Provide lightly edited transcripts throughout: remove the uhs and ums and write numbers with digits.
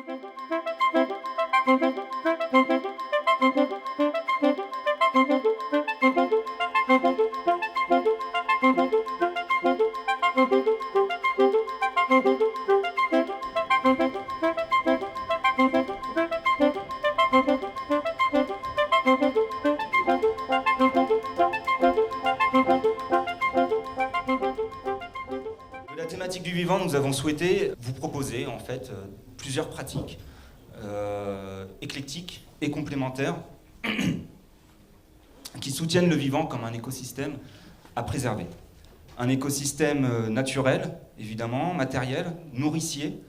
De la thématique du vivant, nous avons souhaité vous proposer en fait plusieurs pratiques éclectiques et complémentaires qui soutiennent le vivant comme un écosystème à préserver. Un écosystème naturel, évidemment, matériel, nourricier,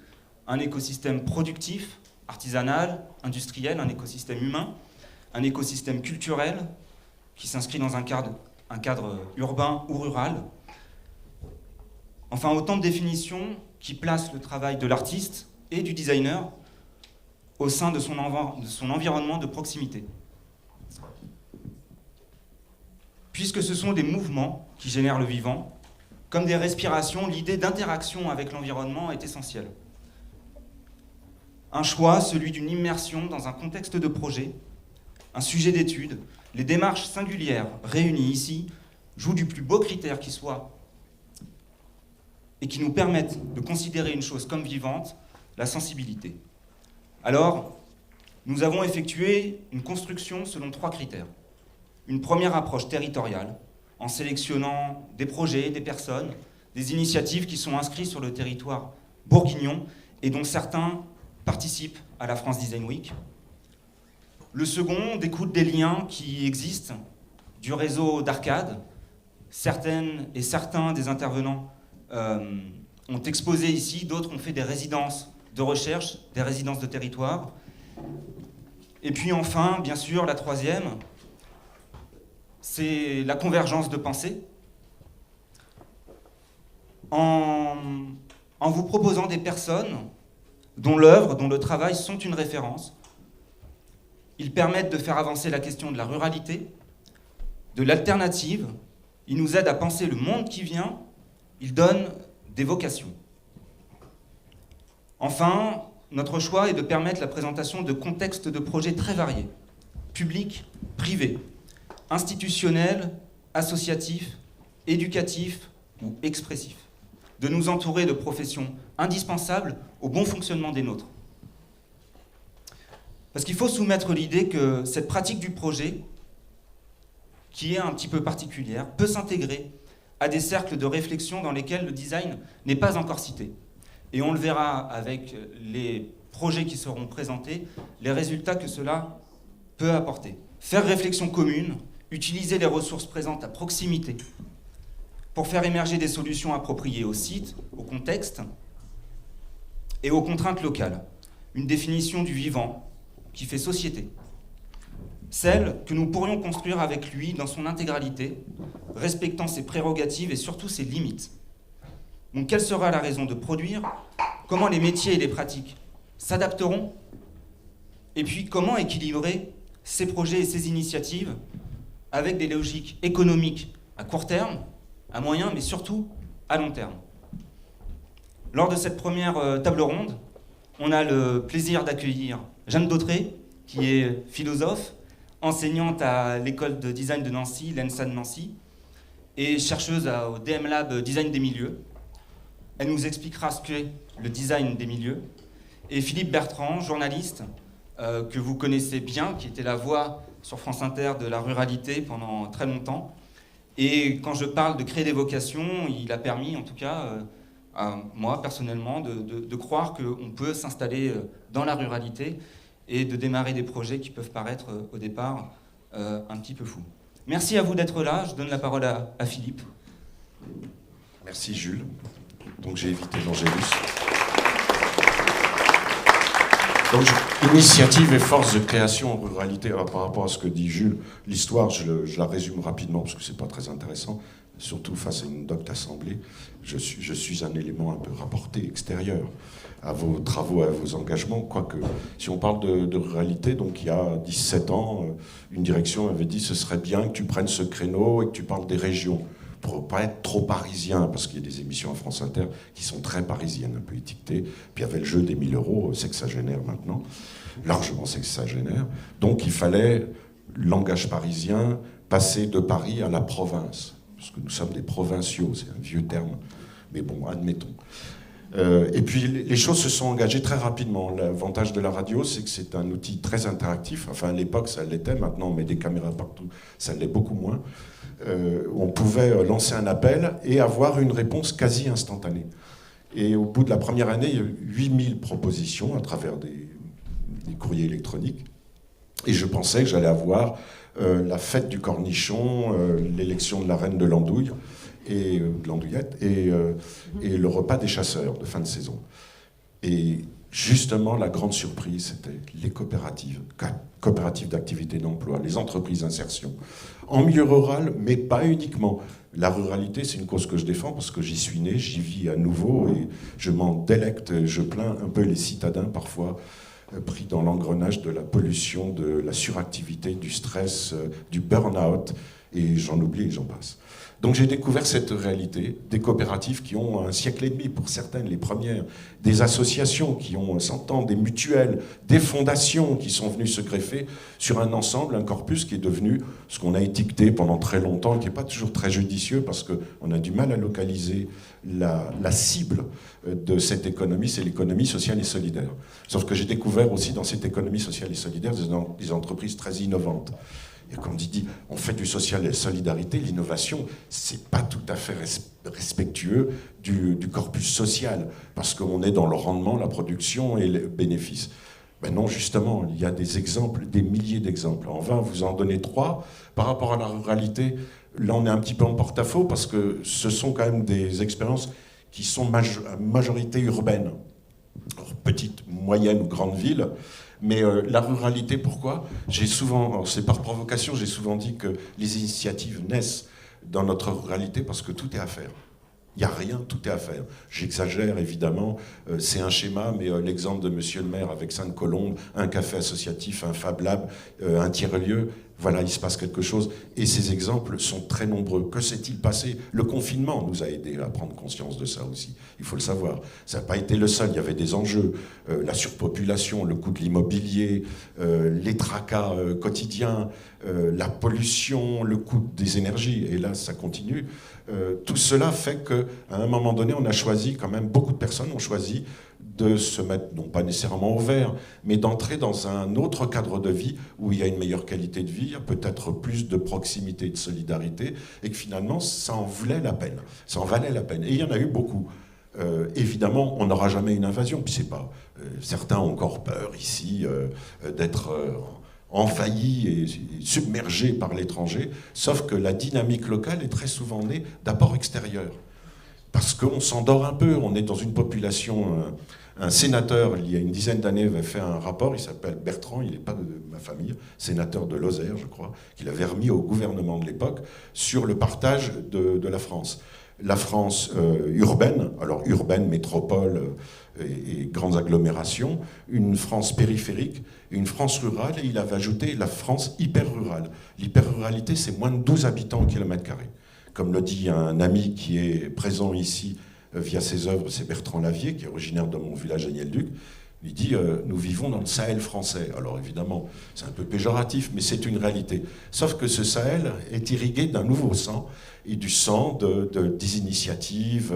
un écosystème productif, artisanal, industriel, un écosystème humain, un écosystème culturel qui s'inscrit dans un cadre urbain ou rural. Enfin, autant de définitions qui placent le travail de l'artiste et du designer au sein de son environnement de proximité. Puisque ce sont des mouvements qui génèrent le vivant, comme des respirations, l'idée d'interaction avec l'environnement est essentielle. Un choix, celui d'une immersion dans un contexte de projet, un sujet d'étude, les démarches singulières réunies ici jouent du plus beau critère qui soit et qui nous permettent de considérer une chose comme vivante, la sensibilité. Alors, nous avons effectué une construction selon 3 critères. Une première approche territoriale, en sélectionnant des projets, des personnes, des initiatives qui sont inscrites sur le territoire bourguignon et dont certains participent à la France Design Week. Le second découle des liens qui existent du réseau d'arcades. Certaines et certains des intervenants ont exposé ici, d'autres ont fait des résidences de recherche, des résidences de territoire. Et puis enfin, bien sûr, la troisième, c'est la convergence de pensée. En vous proposant des personnes dont l'œuvre, dont le travail sont une référence, ils permettent de faire avancer la question de la ruralité, de l'alternative, ils nous aident à penser le monde qui vient, ils donnent des vocations. Enfin, notre choix est de permettre la présentation de contextes de projets très variés, publics, privés, institutionnels, associatifs, éducatifs ou expressifs, de nous entourer de professions indispensables au bon fonctionnement des nôtres. Parce qu'il faut soumettre l'idée que cette pratique du projet, qui est un petit peu particulière, peut s'intégrer à des cercles de réflexion dans lesquels le design n'est pas encore cité. Et on le verra avec les projets qui seront présentés, les résultats que cela peut apporter. Faire réflexion commune, utiliser les ressources présentes à proximité pour faire émerger des solutions appropriées au site, au contexte et aux contraintes locales. Une définition du vivant qui fait société. Celle que nous pourrions construire avec lui dans son intégralité, respectant ses prérogatives et surtout ses limites. Donc quelle sera la raison de produire? Comment les métiers et les pratiques s'adapteront? Et puis comment équilibrer ces projets et ces initiatives avec des logiques économiques à court terme, à moyen, mais surtout à long terme. Lors de cette première table ronde, on a le plaisir d'accueillir Jeanne Dautré, qui est philosophe, enseignante à l'école de design de Nancy, l'ENSA de Nancy, et chercheuse au DM Lab Design des milieux. Elle nous expliquera ce qu'est le design des milieux. Et Philippe Bertrand, journaliste, que vous connaissez bien, qui était la voix sur France Inter de la ruralité pendant très longtemps. Et quand je parle de créer des vocations, il a permis, en tout cas, à moi personnellement, de croire qu'on peut s'installer dans la ruralité et de démarrer des projets qui peuvent paraître au départ un petit peu fous. Merci à vous d'être là. Je donne la parole à Philippe. Merci Jules. Donc j'ai évité l'Angélus. Donc, initiative et force de création en ruralité. Alors, par rapport à ce que dit Jules, l'histoire, je la résume rapidement parce que c'est pas très intéressant, surtout face à une docte assemblée. Je suis un élément un peu rapporté extérieur à vos travaux, à vos engagements. Quoique, si on parle de ruralité, donc il y a 17 ans, une direction avait dit ce serait bien que tu prennes ce créneau et que tu parles des régions pour pas être trop parisien, parce qu'il y a des émissions à France Inter qui sont très parisiennes, un peu étiquetées. Puis il y avait le jeu des 1000 €, sexagénaire maintenant, largement sexagénaire. Donc il fallait, langage parisien, passer de Paris à la province, parce que nous sommes des provinciaux, c'est un vieux terme, mais bon, admettons. Et puis les choses se sont engagées très rapidement. L'avantage de la radio, c'est que c'est un outil très interactif. Enfin, à l'époque, ça l'était. Maintenant, on met des caméras partout, ça l'est beaucoup moins. On pouvait lancer un appel et avoir une réponse quasi instantanée. Et au bout de la première année, il y a eu 8000 propositions à travers des courriers électroniques. Et je pensais que j'allais avoir la fête du cornichon, l'élection de la reine de l'andouille, et de l'andouillette, et le repas des chasseurs de fin de saison. Et justement, la grande surprise, c'était les coopératives d'activité d'emploi, les entreprises d'insertion, en milieu rural, mais pas uniquement. La ruralité, c'est une cause que je défends parce que j'y suis né, j'y vis à nouveau, et je m'en délecte, je plains un peu les citadins parfois, pris dans l'engrenage de la pollution, de la suractivité, du stress, du burn-out, et j'en oublie et j'en passe. Donc j'ai découvert cette réalité, des coopératives qui ont un siècle et demi, pour certaines les premières, des associations qui ont 100 ans, des mutuelles, des fondations qui sont venues se greffer sur un ensemble, un corpus qui est devenu ce qu'on a étiqueté pendant très longtemps, qui n'est pas toujours très judicieux parce qu'on a du mal à localiser la cible de cette économie, c'est l'économie sociale et solidaire. Sauf que j'ai découvert aussi dans cette économie sociale et solidaire des entreprises très innovantes. Et comme on dit, on fait du social et de la solidarité, l'innovation, c'est pas tout à fait respectueux du corpus social, parce qu'on est dans le rendement, la production et le bénéfice. Ben non, justement, il y a des exemples, des milliers d'exemples. On va vous en donner 3. Par rapport à la ruralité, là on est un petit peu en porte-à-faux, parce que ce sont quand même des expériences qui sont à majorité urbaine. Alors, petite, moyenne ou grande ville. Mais la ruralité, pourquoi ? C'est par provocation, j'ai souvent dit que les initiatives naissent dans notre ruralité parce que tout est à faire. Il n'y a rien, tout est à faire. J'exagère évidemment, c'est un schéma, mais l'exemple de Monsieur le maire avec Sainte-Colombe, un café associatif, un Fab Lab, un tiers-lieu, voilà, il se passe quelque chose. Et ces exemples sont très nombreux. Que s'est-il passé ? Le confinement nous a aidés à prendre conscience de ça aussi. Il faut le savoir. Ça n'a pas été le seul. Il y avait des enjeux. La surpopulation, le coût de l'immobilier, les tracas quotidiens, la pollution, le coût des énergies. Et là, ça continue. Tout cela fait qu'à un moment donné, on a choisi, quand même, beaucoup de personnes ont choisi de se mettre, non pas nécessairement au vert, mais d'entrer dans un autre cadre de vie où il y a une meilleure qualité de vie, peut-être plus de proximité, de solidarité, et que finalement, ça en valait la peine. Ça en valait la peine. Et il y en a eu beaucoup. Évidemment, on n'aura jamais une invasion, puis c'est pas. Certains ont encore peur ici d'être envahis et submergés par l'étranger, sauf que la dynamique locale est très souvent née d'apports extérieurs. Parce qu'on s'endort un peu, on est dans une population. Un sénateur, il y a une dizaine d'années, avait fait un rapport, il s'appelle Bertrand, il n'est pas de ma famille, sénateur de Lozère, je crois, qu'il avait remis au gouvernement de l'époque sur le partage de la France. La France urbaine, alors urbaine, métropole et grandes agglomérations, une France périphérique, une France rurale, et il avait ajouté la France hyper-rurale. L'hyper-ruralité, c'est moins de 12 habitants au kilomètre carré. Comme le dit un ami qui est présent ici via ses œuvres, c'est Bertrand Lavier, qui est originaire de mon village à Niel-Duc. Il dit nous vivons dans le Sahel français. Alors évidemment, c'est un peu péjoratif, mais c'est une réalité. Sauf que ce Sahel est irrigué d'un nouveau sang, et du sang des initiatives,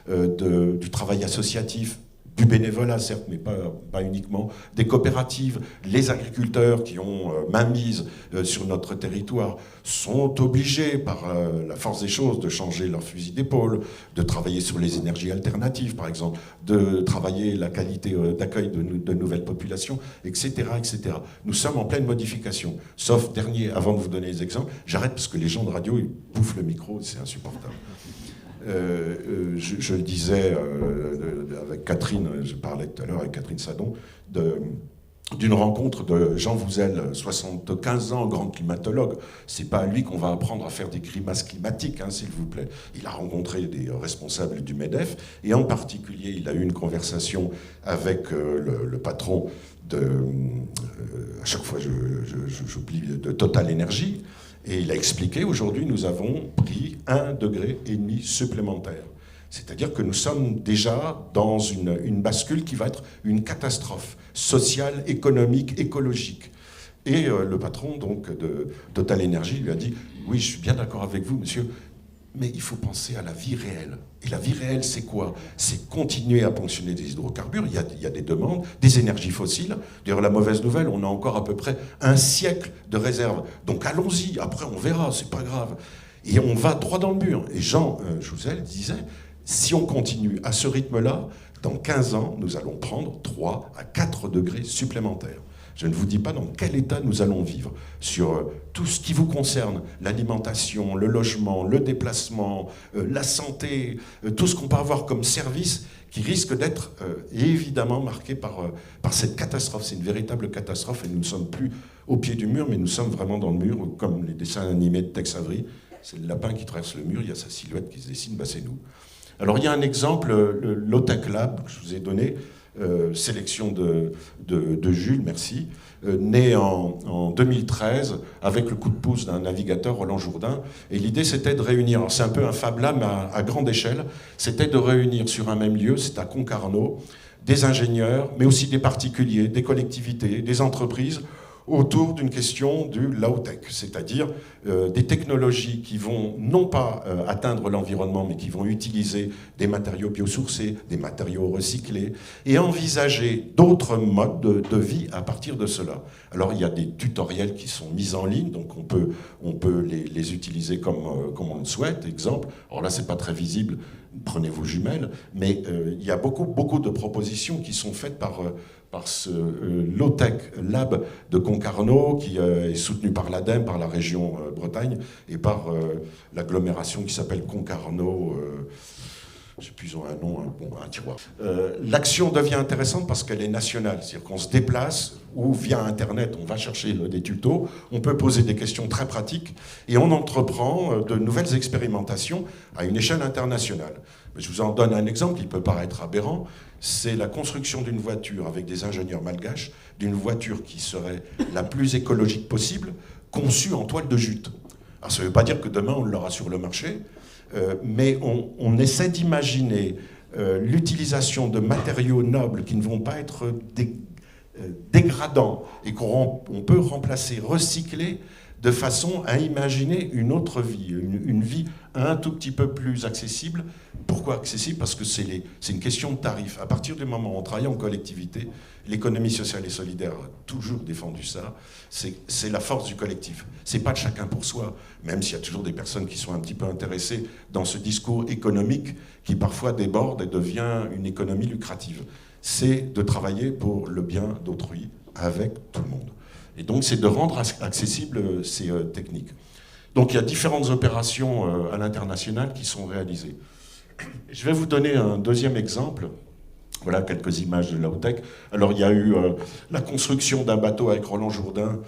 du travail associatif, du bénévolat, certes, mais pas uniquement, des coopératives, les agriculteurs qui ont mainmise sur notre territoire sont obligés par la force des choses de changer leur fusil d'épaule, de travailler sur les énergies alternatives, par exemple, de travailler la qualité d'accueil de nouvelles populations, etc., etc. Nous sommes en pleine modification. Sauf, avant de vous donner les exemples, j'arrête parce que les gens de radio, ils bouffent le micro, c'est insupportable. Je le disais avec Catherine, je parlais tout à l'heure avec Catherine Sadon, d'une rencontre de Jean Vouzel, 75 ans, grand climatologue. C'est pas à lui qu'on va apprendre à faire des grimaces climatiques, hein, s'il vous plaît. Il a rencontré des responsables du MEDEF, et en particulier, il a eu une conversation avec le patron à chaque fois j'oublie, de Total Energy. Et il a expliqué, aujourd'hui, nous avons pris 1,5 degré supplémentaire. C'est-à-dire que nous sommes déjà dans une bascule qui va être une catastrophe sociale, économique, écologique. Et le patron donc, de Total Energy lui a dit « Oui, je suis bien d'accord avec vous, monsieur, mais il faut penser à la vie réelle. » Et la vie réelle, c'est quoi? C'est continuer à ponctionner des hydrocarbures. Il y a des demandes, des énergies fossiles. D'ailleurs, la mauvaise nouvelle, on a encore à peu près un siècle de réserve. Donc allons-y, après on verra, c'est pas grave. Et on va droit dans le mur. Et Jean Jouzel disait, si on continue à ce rythme-là, dans 15 ans, nous allons prendre 3 à 4 degrés supplémentaires. Je ne vous dis pas dans quel état nous allons vivre sur tout ce qui vous concerne, l'alimentation, le logement, le déplacement, la santé, tout ce qu'on peut avoir comme service qui risque d'être évidemment marqué par cette catastrophe. C'est une véritable catastrophe et nous ne sommes plus au pied du mur, mais nous sommes vraiment dans le mur, comme les dessins animés de Tex Avery. C'est le lapin qui traverse le mur, il y a sa silhouette qui se dessine, bah c'est nous. Alors il y a un exemple, le Low-Tech Lab que je vous ai donné, sélection de Jules, merci, né en 2013 avec le coup de pouce d'un navigateur, Roland Jourdain. Et l'idée, c'était de réunir, c'est un peu un Fab Lab à grande échelle, c'était de réunir sur un même lieu, c'est à Concarneau, des ingénieurs, mais aussi des particuliers, des collectivités, des entreprises, autour d'une question du low-tech, c'est-à-dire des technologies qui vont non pas atteindre l'environnement, mais qui vont utiliser des matériaux biosourcés, des matériaux recyclés, et envisager d'autres modes de vie à partir de cela. Alors il y a des tutoriels qui sont mis en ligne, donc on peut les utiliser comme on le souhaite, exemple. Alors là, c'est pas très visible, prenez vos jumelles, mais il y a beaucoup de propositions qui sont faites par ce Low-Tech Lab de Concarneau, qui est soutenu par l'ADEME, par la région Bretagne, et par l'agglomération qui s'appelle Concarneau, je sais plus, ils ont un nom, un tiroir. L'action devient intéressante parce qu'elle est nationale, c'est-à-dire qu'on se déplace, ou via Internet, on va chercher des tutos, on peut poser des questions très pratiques, et on entreprend de nouvelles expérimentations à une échelle internationale. Je vous en donne un exemple qui peut paraître aberrant, c'est la construction d'une voiture avec des ingénieurs malgaches, d'une voiture qui serait la plus écologique possible, conçue en toile de jute. Alors ça ne veut pas dire que demain on l'aura sur le marché, mais on essaie d'imaginer l'utilisation de matériaux nobles qui ne vont pas être dégradants et qu'on peut remplacer, recycler, de façon à imaginer une autre vie, une vie un tout petit peu plus accessible. Pourquoi accessible? Parce que c'est une question de tarif. À partir du moment où on travaille en collectivité, l'économie sociale et solidaire a toujours défendu ça, c'est la force du collectif. C'est pas de chacun pour soi, même s'il y a toujours des personnes qui sont un petit peu intéressées dans ce discours économique qui parfois déborde et devient une économie lucrative. C'est de travailler pour le bien d'autrui avec tout le monde. Et donc, c'est de rendre accessibles ces techniques. Donc, il y a différentes opérations à l'international qui sont réalisées. Je vais vous donner un deuxième exemple. Voilà quelques images de low-tech. Alors, il y a eu la construction d'un bateau avec Roland Jourdain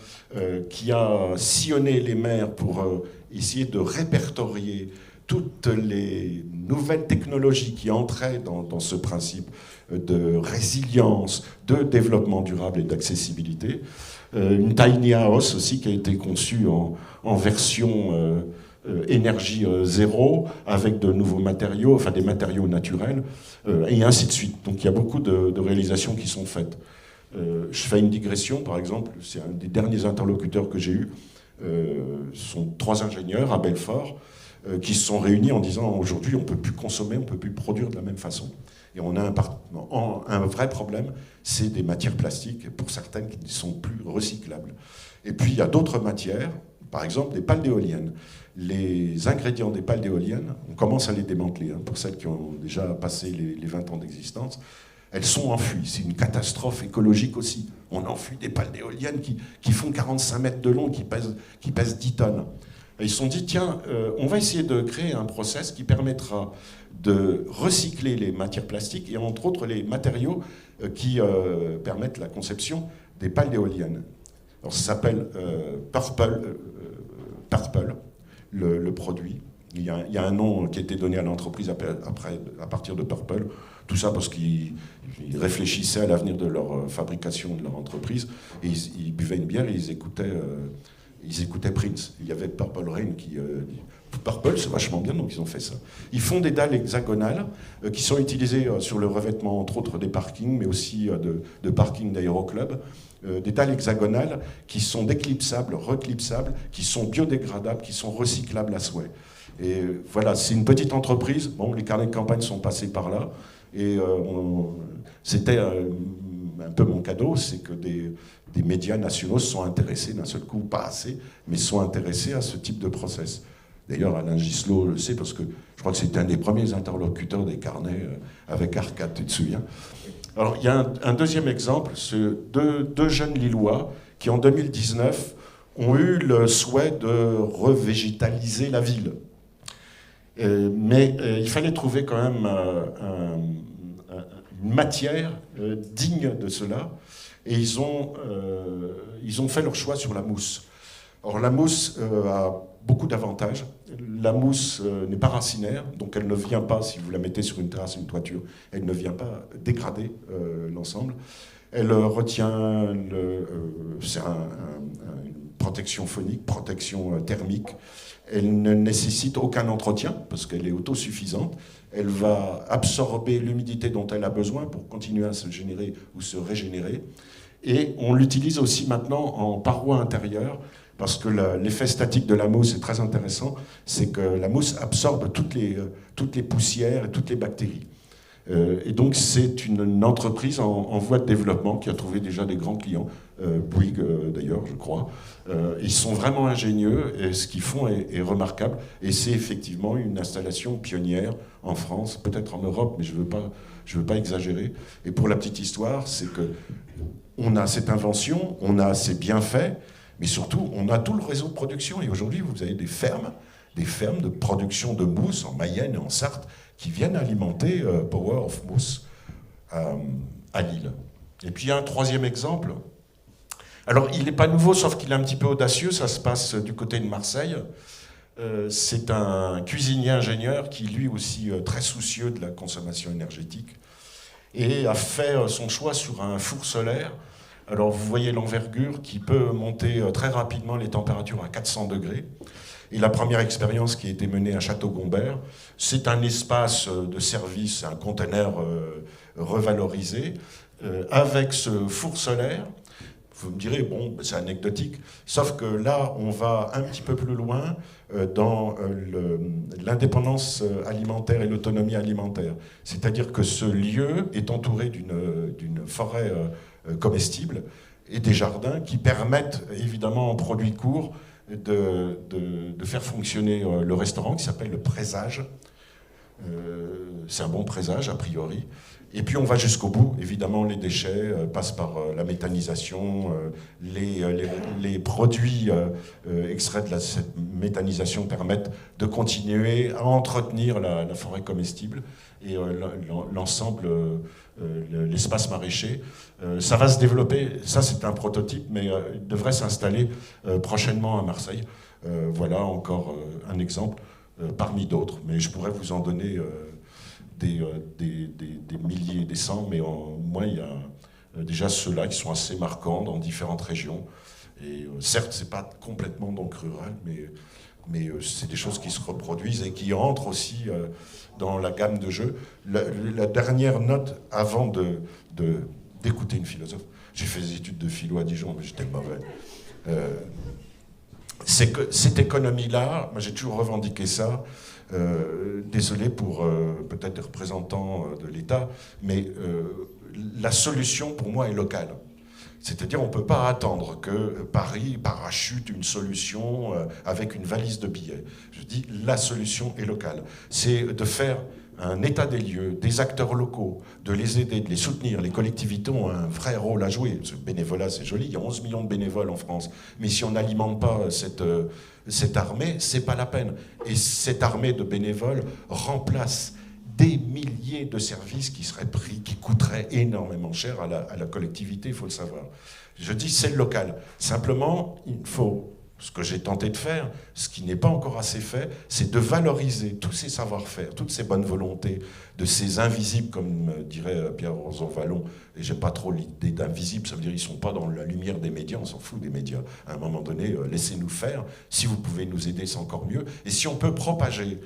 qui a sillonné les mers pour essayer de répertorier toutes les nouvelles technologies qui entraient dans ce principe de résilience, de développement durable et d'accessibilité. Une tiny house aussi qui a été conçue en version énergie zéro, avec de nouveaux matériaux, enfin des matériaux naturels, et ainsi de suite. Donc il y a beaucoup de réalisations qui sont faites. Je fais une digression, par exemple, c'est un des derniers interlocuteurs que j'ai eu, sont 3 ingénieurs à Belfort, qui se sont réunis en disant aujourd'hui on ne peut plus consommer, on ne peut plus produire de la même façon. Et on a un vrai problème, c'est des matières plastiques, pour certaines qui ne sont plus recyclables. Et puis il y a d'autres matières, par exemple des pales d'éoliennes. Les ingrédients des pales d'éoliennes, on commence à les démanteler, hein, pour celles qui ont déjà passé les 20 ans d'existence, elles sont enfuies. C'est une catastrophe écologique aussi. On enfuit des pales d'éoliennes qui font 45 mètres de long, qui pèsent 10 tonnes. Et ils se sont dit, tiens, on va essayer de créer un process qui permettra de recycler les matières plastiques et entre autres les matériaux qui permettent la conception des pales d'éoliennes. Alors ça s'appelle Purple, le produit. Il y a un nom qui a été donné à l'entreprise à partir de Purple. Tout ça parce qu'ils réfléchissaient à l'avenir de leur fabrication, de leur entreprise. Et ils buvaient une bière et ils écoutaient Ils écoutaient Prince. Il y avait Purple Rain qui... Purple, c'est vachement bien, donc ils ont fait ça. Ils font des dalles hexagonales qui sont utilisées sur le revêtement, entre autres, des parkings, mais aussi de parkings d'aéroclubs. Des dalles hexagonales qui sont déclipsables, reclipsables, qui sont biodégradables, qui sont recyclables à souhait. Et voilà, c'est une petite entreprise. Bon, les carnets de campagne sont passés par là. Et c'était un peu mon cadeau, c'est que des médias nationaux se sont intéressés, d'un seul coup, pas assez, mais se sont intéressés à ce type de process. D'ailleurs, Alain Gisselot le sait, parce que je crois que c'était un des premiers interlocuteurs des carnets avec Arcade, tu te souviens. Alors, il y a un deuxième exemple, c'est deux jeunes Lillois qui, en 2019, ont eu le souhait de revégétaliser la ville. Mais il fallait trouver quand même une matière digne de cela, et ils ont fait leur choix sur la mousse. Or, la mousse a beaucoup d'avantages. La mousse n'est pas racinaire, donc elle ne vient pas, si vous la mettez sur une terrasse, une toiture, elle ne vient pas dégrader l'ensemble. Elle retient, c'est une protection phonique, protection thermique. Elle ne nécessite aucun entretien, parce qu'elle est autosuffisante. Elle va absorber l'humidité dont elle a besoin pour continuer à se générer ou se régénérer. Et on l'utilise aussi maintenant en paroi intérieure, parce que l'effet statique de la mousse est très intéressant, c'est que la mousse absorbe toutes les poussières et toutes les bactéries. Et donc c'est une entreprise en voie de développement qui a trouvé déjà des grands clients, Bouygues d'ailleurs je crois. Ils sont vraiment ingénieux et ce qu'ils font est remarquable, et c'est effectivement une installation pionnière en France, peut-être en Europe, mais je veux pas exagérer. Et pour la petite histoire, c'est que on a cette invention, on a ces bienfaits, mais surtout, on a tout le réseau de production. Et aujourd'hui, vous avez des fermes de production de mousse en Mayenne et en Sarthe qui viennent alimenter Power of Mousse à Lille. Et puis, il y a un troisième exemple. Alors, il n'est pas nouveau, sauf qu'il est un petit peu audacieux. Ça se passe du côté de Marseille. C'est un cuisinier ingénieur qui, lui aussi, très soucieux de la consommation énergétique, et a fait son choix sur un four solaire. Alors vous voyez l'envergure qui peut monter très rapidement les températures à 400 degrés. Et la première expérience qui a été menée à Château-Gombert, c'est un espace de service, un conteneur revalorisé, avec ce four solaire. Vous me direz, bon, c'est anecdotique, sauf que là, on va un petit peu plus loin dans l'indépendance alimentaire et l'autonomie alimentaire. C'est-à-dire que ce lieu est entouré d'une forêt comestible et des jardins qui permettent, évidemment, en produits courts, de faire fonctionner le restaurant qui s'appelle le Présage. C'est un bon présage, a priori. Et puis on va jusqu'au bout. Évidemment, les déchets passent par la méthanisation. Les produits extraits de cette méthanisation permettent de continuer à entretenir la forêt comestible et l'ensemble, l'espace maraîcher. Ça va se développer. Ça, c'est un prototype, mais il devrait s'installer prochainement à Marseille. Voilà encore un exemple parmi d'autres. Mais je pourrais vous en donner des milliers, des cents, mais au moins il y a déjà ceux-là qui sont assez marquants dans différentes régions. Et certes, c'est pas complètement donc rural, mais c'est des choses qui se reproduisent et qui entrent aussi dans la gamme de jeux. La dernière note avant d'écouter une philosophe, j'ai fait des études de philo à Dijon, mais j'étais mauvais. C'est que cette économie-là, moi j'ai toujours revendiqué ça. Désolé pour peut-être des représentants de l'État, mais la solution pour moi est locale. C'est-à-dire on ne peut pas attendre que Paris parachute une solution avec une valise de billets. Je dis la solution est locale. C'est de faire un état des lieux, des acteurs locaux, de les aider, de les soutenir. Les collectivités ont un vrai rôle à jouer. Ce bénévolat, c'est joli, il y a 11 millions de bénévoles en France. Mais si on n'alimente pas cette armée, c'est pas la peine. Et cette armée de bénévoles remplace des milliers de services qui seraient pris, qui coûteraient énormément cher à la collectivité, il faut le savoir. Je dis c'est le local. Simplement, il faut ce que j'ai tenté de faire, ce qui n'est pas encore assez fait, c'est de valoriser tous ces savoir-faire, toutes ces bonnes volontés, de ces invisibles, comme dirait Pierre Rosanvallon, et j'aime pas trop l'idée d'invisible, ça veut dire qu'ils sont pas dans la lumière des médias, on s'en fout des médias. À un moment donné, laissez-nous faire, si vous pouvez nous aider, c'est encore mieux. Et si on peut propager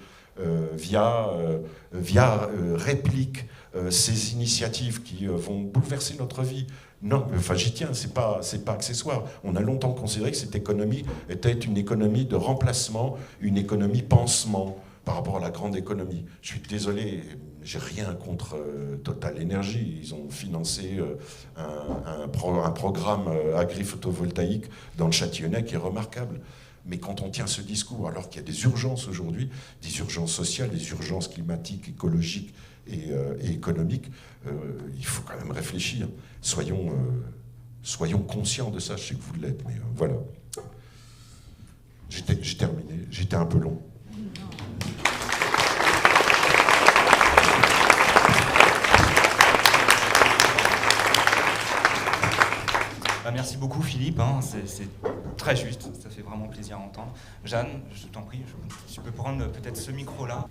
via réplique ces initiatives qui vont bouleverser notre vie. Non, enfin j'y tiens, c'est pas accessoire. On a longtemps considéré que cette économie était une économie de remplacement, une économie pansement par rapport à la grande économie. Je suis désolé, j'ai rien contre Total Energy. Ils ont financé un programme agri-photovoltaïque dans le Châtillonnais qui est remarquable. Mais quand on tient ce discours, alors qu'il y a des urgences aujourd'hui, des urgences sociales, des urgences climatiques, écologiques et économiques, il faut quand même réfléchir. Soyons conscients de ça. Je sais que vous l'êtes, mais voilà. J'ai terminé. J'étais un peu long. Merci beaucoup Philippe, hein, c'est très juste, ça fait vraiment plaisir à entendre. Jeanne, je t'en prie, tu peux prendre peut-être ce micro-là.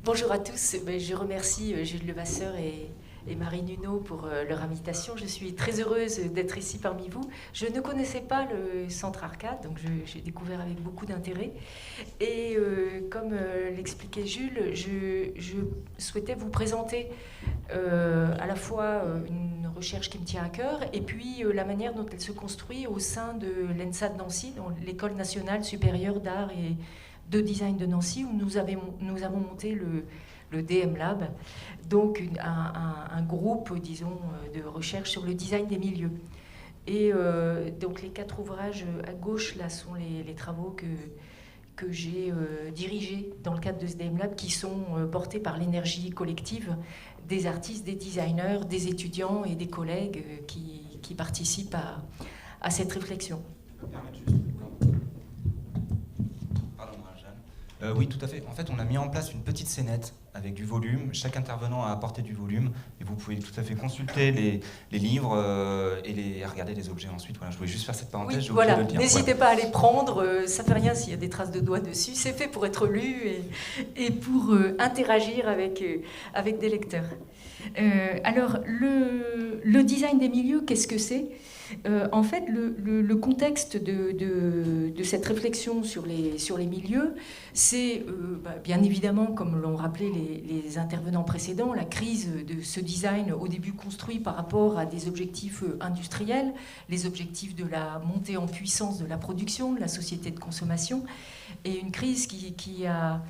Bonjour à tous, je remercie Jules Levasseur et Marie Nuno pour leur invitation. Je suis très heureuse d'être ici parmi vous. Je ne connaissais pas le Centre Arcade, donc j'ai découvert avec beaucoup d'intérêt. Et comme l'expliquait Jules, je souhaitais vous présenter à la fois une recherche qui me tient à cœur et puis la manière dont elle se construit au sein de l'ENSA de Nancy, l'École nationale supérieure d'art et de design de Nancy, où nous avons monté le DM Lab, donc un groupe, disons, de recherche sur le design des milieux. Et donc les 4 ouvrages à gauche, là, sont les travaux que j'ai dirigés dans le cadre de ce DM Lab, qui sont portés par l'énergie collective des artistes, des designers, des étudiants et des collègues qui participent à cette réflexion. Oui, tout à fait. En fait, on a mis en place une petite scénette avec du volume. Chaque intervenant a apporté du volume. Et vous pouvez tout à fait consulter les livres et regarder les objets ensuite. Voilà, je voulais juste faire cette parenthèse. Oui, voilà. N'hésitez pas à les prendre. Ça ne fait rien s'il y a des traces de doigts dessus. C'est fait pour être lu et pour interagir avec des lecteurs. Alors, le design des milieux, qu'est-ce que c'est ? En fait, le contexte de cette réflexion sur les milieux, c'est bien évidemment, comme l'ont rappelé les intervenants précédents, la crise de ce design au début construit par rapport à des objectifs industriels, les objectifs de la montée en puissance de la production, de la société de consommation, et une crise qui a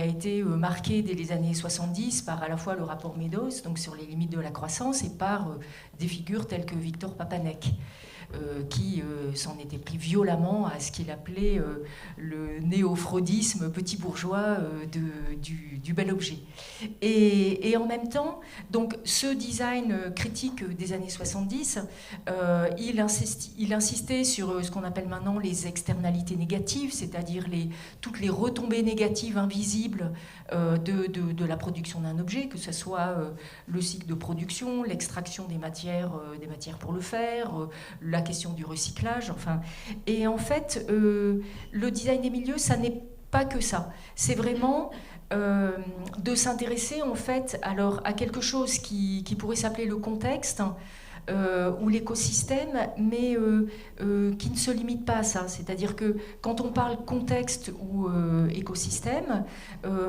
été marquée dès les années 70 par à la fois le rapport Meadows, donc sur les limites de la croissance, et par des figures telles que Victor Papanek, qui s'en était pris violemment à ce qu'il appelait le néo-freudisme petit bourgeois du bel objet. Et en même temps, donc, ce design critique des années 70, il insistait sur ce qu'on appelle maintenant les externalités négatives, c'est-à-dire toutes les retombées négatives invisibles de la production d'un objet, que ce soit le cycle de production, l'extraction des matières pour le faire, la question du recyclage, enfin. Et en fait, le design des milieux, ça n'est pas que ça. C'est vraiment de s'intéresser en fait alors à quelque chose qui pourrait s'appeler le contexte ou l'écosystème, mais qui ne se limite pas à ça. C'est-à-dire que quand on parle contexte ou écosystème,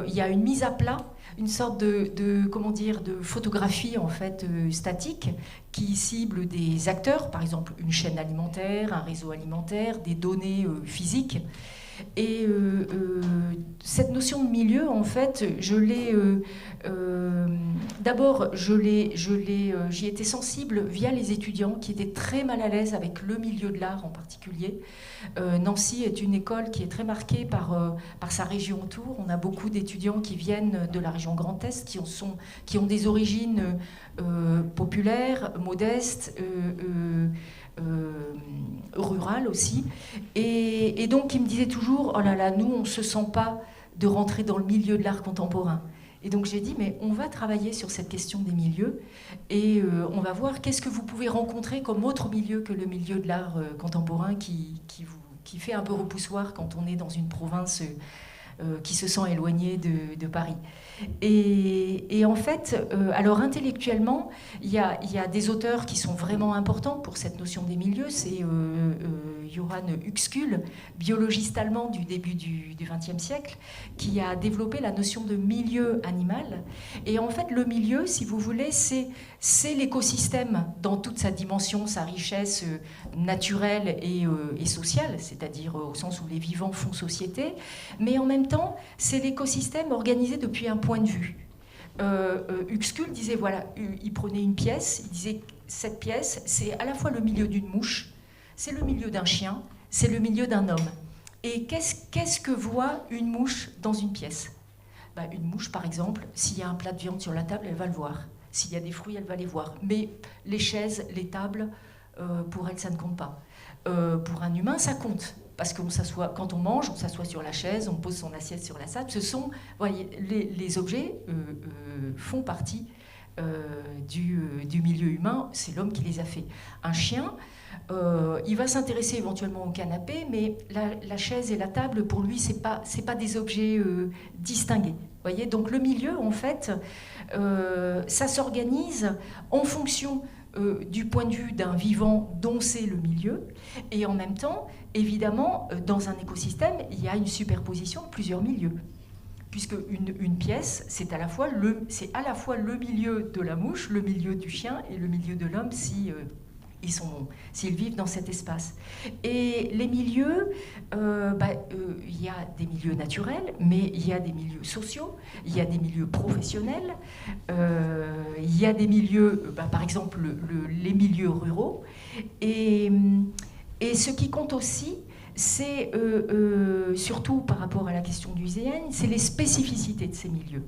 il y a une mise à plat, une sorte de photographie en fait statique qui cible des acteurs, par exemple une chaîne alimentaire, un réseau alimentaire, des données physiques. Et cette notion de milieu, en fait, d'abord, j'y étais sensible via les étudiants qui étaient très mal à l'aise avec le milieu de l'art en particulier. Nancy est une école qui est très marquée par sa région autour. On a beaucoup d'étudiants qui viennent de la région Grand Est, qui ont des origines populaires, modestes, rurales aussi, et donc qui me disaient toujours « Oh là là, nous, on ne se sent pas de rentrer dans le milieu de l'art contemporain ». Et donc j'ai dit, mais on va travailler sur cette question des milieux et on va voir qu'est-ce que vous pouvez rencontrer comme autre milieu que le milieu de l'art contemporain qui fait un peu repoussoir quand on est dans une province qui se sent éloignée de Paris. Et en fait, alors intellectuellement, il y a des auteurs qui sont vraiment importants pour cette notion des milieux. C'est Johann Uexküll, biologiste allemand du début du XXe siècle, qui a développé la notion de milieu animal. Et en fait, le milieu, si vous voulez, c'est l'écosystème dans toute sa dimension, sa richesse naturelle et sociale, c'est-à-dire au sens où les vivants font société, mais en même temps, c'est l'écosystème organisé depuis un point de vue. Uexküll disait, voilà, il prenait une pièce, il disait, cette pièce, c'est à la fois le milieu d'une mouche, c'est le milieu d'un chien, c'est le milieu d'un homme. Et qu'est-ce que voit une mouche dans une pièce ? Une mouche, par exemple, s'il y a un plat de viande sur la table, elle va le voir. S'il y a des fruits, elle va les voir. Mais les chaises, les tables, pour elle, ça ne compte pas. Pour un humain, ça compte. Parce qu'on s'assoit, quand on mange, on s'assoit sur la chaise, on pose son assiette sur la table. Ce sont, voyez, les objets font partie du milieu humain. C'est l'homme qui les a fait. Un chien, il va s'intéresser éventuellement au canapé, mais la chaise et la table, pour lui, c'est pas des objets distingués. Voyez, donc le milieu, en fait, ça s'organise en fonction du point de vue d'un vivant dont c'est le milieu, et en même temps, évidemment, dans un écosystème, il y a une superposition de plusieurs milieux, puisque une pièce, c'est à la fois le milieu de la mouche, le milieu du chien et le milieu de l'homme s'ils vivent dans cet espace. Et les milieux, il y a des milieux naturels, mais il y a des milieux sociaux, il y a des milieux professionnels, il y a des milieux, par exemple les milieux ruraux. Et ce qui compte aussi, c'est surtout par rapport à la question du design, c'est les spécificités de ces milieux.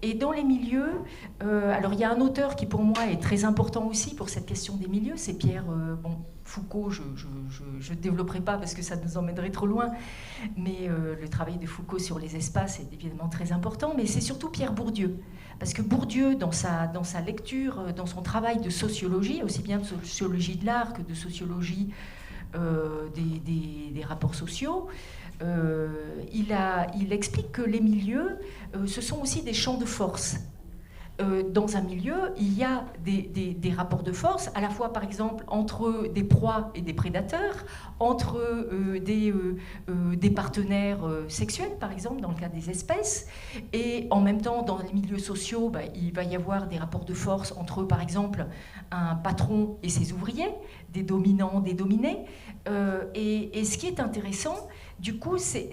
Et dans les milieux, alors il y a un auteur qui pour moi est très important aussi pour cette question des milieux, c'est Pierre Foucault, je ne développerai pas parce que ça nous emmènerait trop loin, mais le travail de Foucault sur les espaces est évidemment très important, mais c'est surtout Pierre Bourdieu. Parce que Bourdieu, dans sa lecture, dans son travail de sociologie, aussi bien de sociologie de l'art que de sociologie des rapports sociaux, il explique que les milieux, ce sont aussi des champs de force. Dans un milieu, il y a des rapports de force, à la fois par exemple entre des proies et des prédateurs, entre des partenaires sexuels par exemple dans le cas des espèces, et en même temps dans les milieux sociaux, il va y avoir des rapports de force entre par exemple un patron et ses ouvriers, des dominants, des dominés, et ce qui est intéressant du coup c'est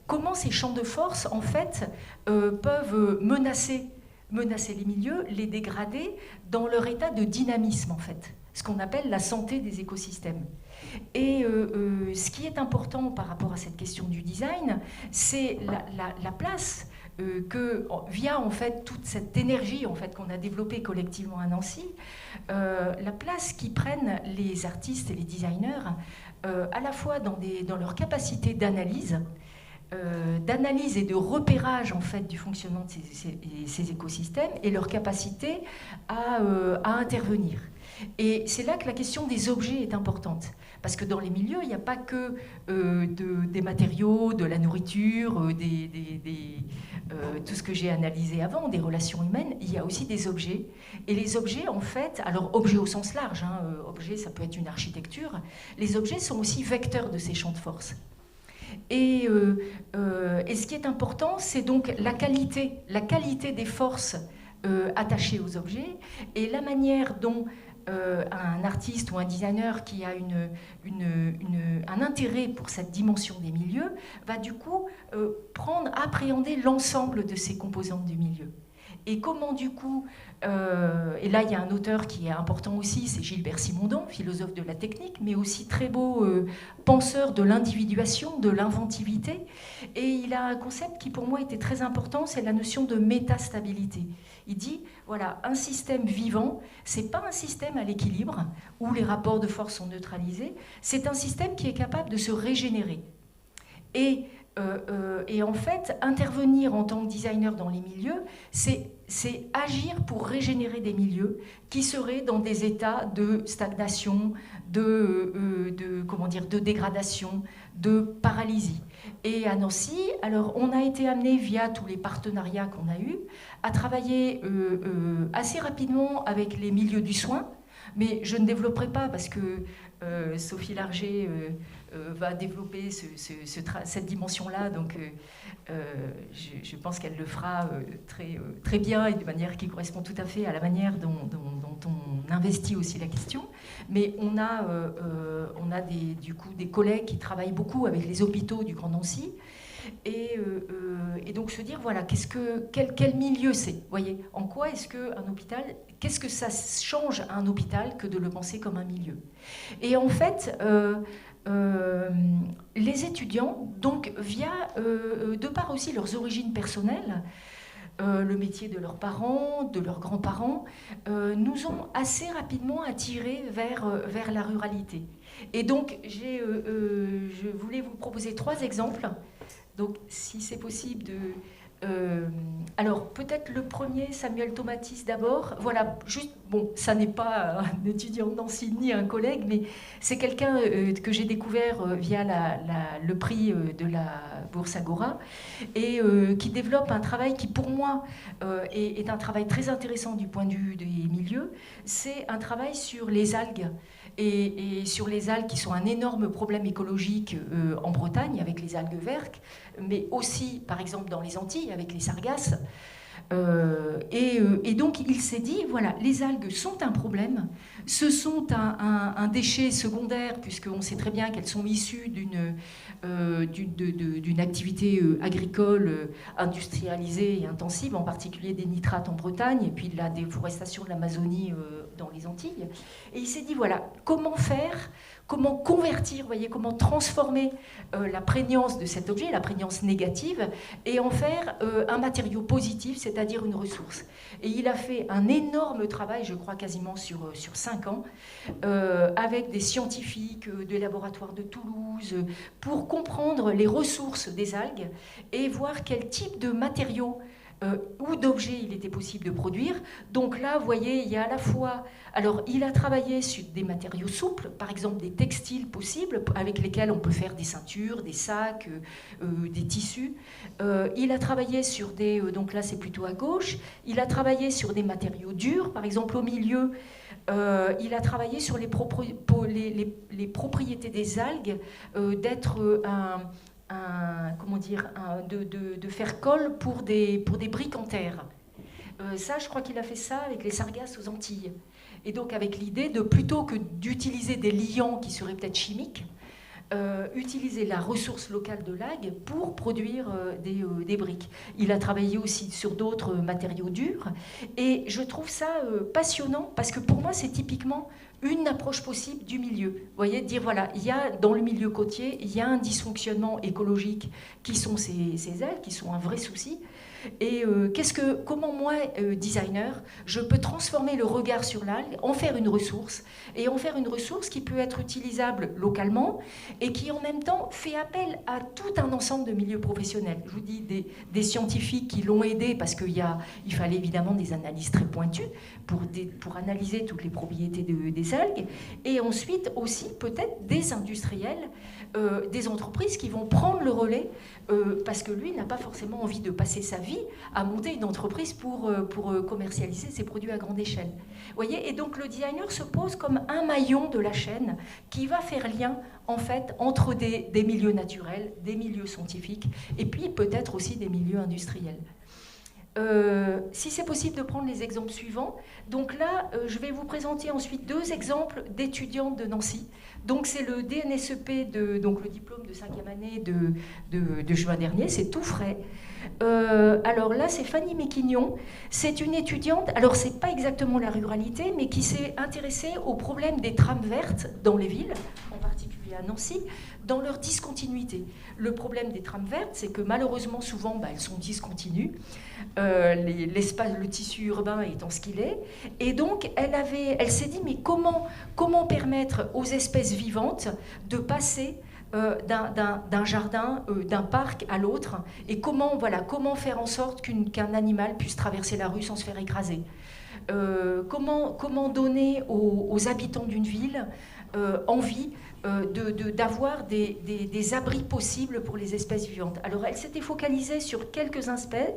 comment ces champs de force, en fait, peuvent menacer les milieux, les dégrader dans leur état de dynamisme, en fait, ce qu'on appelle la santé des écosystèmes. Et ce qui est important par rapport à cette question du design, c'est la place que, via en fait toute cette énergie en fait qu'on a développée collectivement à Nancy, la place qu'y prennent les artistes et les designers, à la fois dans leur capacité d'analyse et de repérage en fait du fonctionnement de ces écosystèmes et leur capacité à intervenir. Et c'est là que la question des objets est importante. Parce que dans les milieux, il n'y a pas que des matériaux, de la nourriture, tout ce que j'ai analysé avant, des relations humaines, il y a aussi des objets. Et les objets, en fait, alors objets au sens large, objets, ça peut être une architecture, les objets sont aussi vecteurs de ces champs de force. Et ce qui est important, c'est donc la qualité des forces attachées aux objets et la manière dont un artiste ou un designer qui a un intérêt pour cette dimension des milieux va du coup appréhender l'ensemble de ces composantes du milieu. Et comment du coup, et là il y a un auteur qui est important aussi, c'est Gilbert Simondon, philosophe de la technique, mais aussi très beau penseur de l'individuation, de l'inventivité. Et il a un concept qui pour moi était très important, c'est la notion de métastabilité. Il dit, voilà, un système vivant, c'est pas un système à l'équilibre, où les rapports de force sont neutralisés, c'est un système qui est capable de se régénérer. Et Et en fait, intervenir en tant que designer dans les milieux, c'est agir pour régénérer des milieux qui seraient dans des états de stagnation, comment dire, de dégradation, de paralysie. Et à Nancy, alors on a été amené via tous les partenariats qu'on a eus à travailler assez rapidement avec les milieux du soin, mais je ne développerai pas parce que Sophie Larger va développer cette dimension-là, donc je pense qu'elle le fera très bien et de manière qui correspond tout à fait à la manière dont on investit aussi la question. Mais on a du coup des collègues qui travaillent beaucoup avec les hôpitaux du Grand Nancy. Et donc se dire, voilà, quel milieu c'est, voyez, en quoi est-ce qu'un hôpital, qu'est-ce que ça change à un hôpital que de le penser comme un milieu. Et en fait, les étudiants, donc de par aussi leurs origines personnelles, le métier de leurs parents, de leurs grands-parents, nous ont assez rapidement attirés vers la ruralité. Et donc, je voulais vous proposer 3 exemples. Donc, si c'est possible alors, peut-être le premier, Samuel Tomatis d'abord. Voilà, juste, bon, ça n'est pas un étudiant de Nancy ni un collègue, mais c'est quelqu'un que j'ai découvert via le prix de la Bourse Agora et qui développe un travail qui, pour moi, est un travail très intéressant du point de vue des milieux. C'est un travail sur les algues. Et sur les algues qui sont un énorme problème écologique en Bretagne avec les algues vertes, mais aussi par exemple dans les Antilles avec les sargasses. Et donc il s'est dit, voilà, les algues sont un problème, ce sont un déchet secondaire puisqu'on sait très bien qu'elles sont issues d'une activité agricole industrialisée et intensive, en particulier des nitrates en Bretagne et puis de la déforestation de l'Amazonie dans les Antilles. Et il s'est dit, voilà, comment convertir, voyez, comment transformer la prégnance de cet objet, la prégnance négative, et en faire un matériau positif, c'est-à-dire une ressource. Et il a fait un énorme travail, je crois quasiment sur 5 ans, avec des scientifiques des laboratoires de Toulouse, pour comprendre les ressources des algues et voir quel type de matériaux ou d'objets il était possible de produire. Donc là, vous voyez, il y a à la fois... Alors, il a travaillé sur des matériaux souples, par exemple des textiles possibles, avec lesquels on peut faire des ceintures, des sacs, des tissus. Il a travaillé sur des... donc là, c'est plutôt à gauche. Il a travaillé sur des matériaux durs, par exemple au milieu. Il a travaillé sur les propriétés des algues, d'être de faire colle pour des briques en terre. Ça, je crois qu'il a fait ça avec les sargasses aux Antilles. Et donc avec l'idée de, plutôt que d'utiliser des liants qui seraient peut-être chimiques, utiliser la ressource locale de l'algue pour produire des briques. Il a travaillé aussi sur d'autres matériaux durs. Et je trouve ça passionnant parce que pour moi, c'est typiquement une approche possible du milieu. Vous voyez, dire voilà, il y a dans le milieu côtier, il y a un dysfonctionnement écologique qui sont ces algues, qui sont un vrai souci. Et comment moi, designer, je peux transformer le regard sur l'algue, en faire une ressource, et en faire une ressource qui peut être utilisable localement et qui en même temps fait appel à tout un ensemble de milieux professionnels. Je vous dis des scientifiques qui l'ont aidé parce qu'il fallait évidemment des analyses très pointues pour analyser toutes les propriétés des algues, et ensuite aussi peut-être des industriels, des entreprises qui vont prendre le relais parce que lui n'a pas forcément envie de passer sa vie à monter une entreprise pour commercialiser ses produits à grande échelle. Vous voyez, et donc le designer se pose comme un maillon de la chaîne qui va faire lien en fait entre des milieux naturels, des milieux scientifiques et puis peut-être aussi des milieux industriels. Si c'est possible de prendre les exemples suivants. Donc là, je vais vous présenter ensuite 2 exemples d'étudiantes de Nancy. Donc c'est le DNSEP, donc le diplôme de 5e année de juin dernier, c'est tout frais. Alors là, c'est Fanny Méquignon. C'est une étudiante, alors c'est pas exactement la ruralité, mais qui s'est intéressée au problème des trames vertes dans les villes, en particulier à Nancy, dans leur discontinuité. Le problème des trames vertes, c'est que malheureusement, souvent, elles sont discontinues, le tissu urbain étant ce qu'il est. Et donc, elle s'est dit, mais comment permettre aux espèces vivantes de passer d'un jardin, d'un parc à l'autre, et comment faire en sorte qu'un animal puisse traverser la rue sans se faire écraser. Comment donner aux habitants d'une ville envie d'avoir des abris possibles pour les espèces vivantes. Alors elle s'était focalisée sur quelques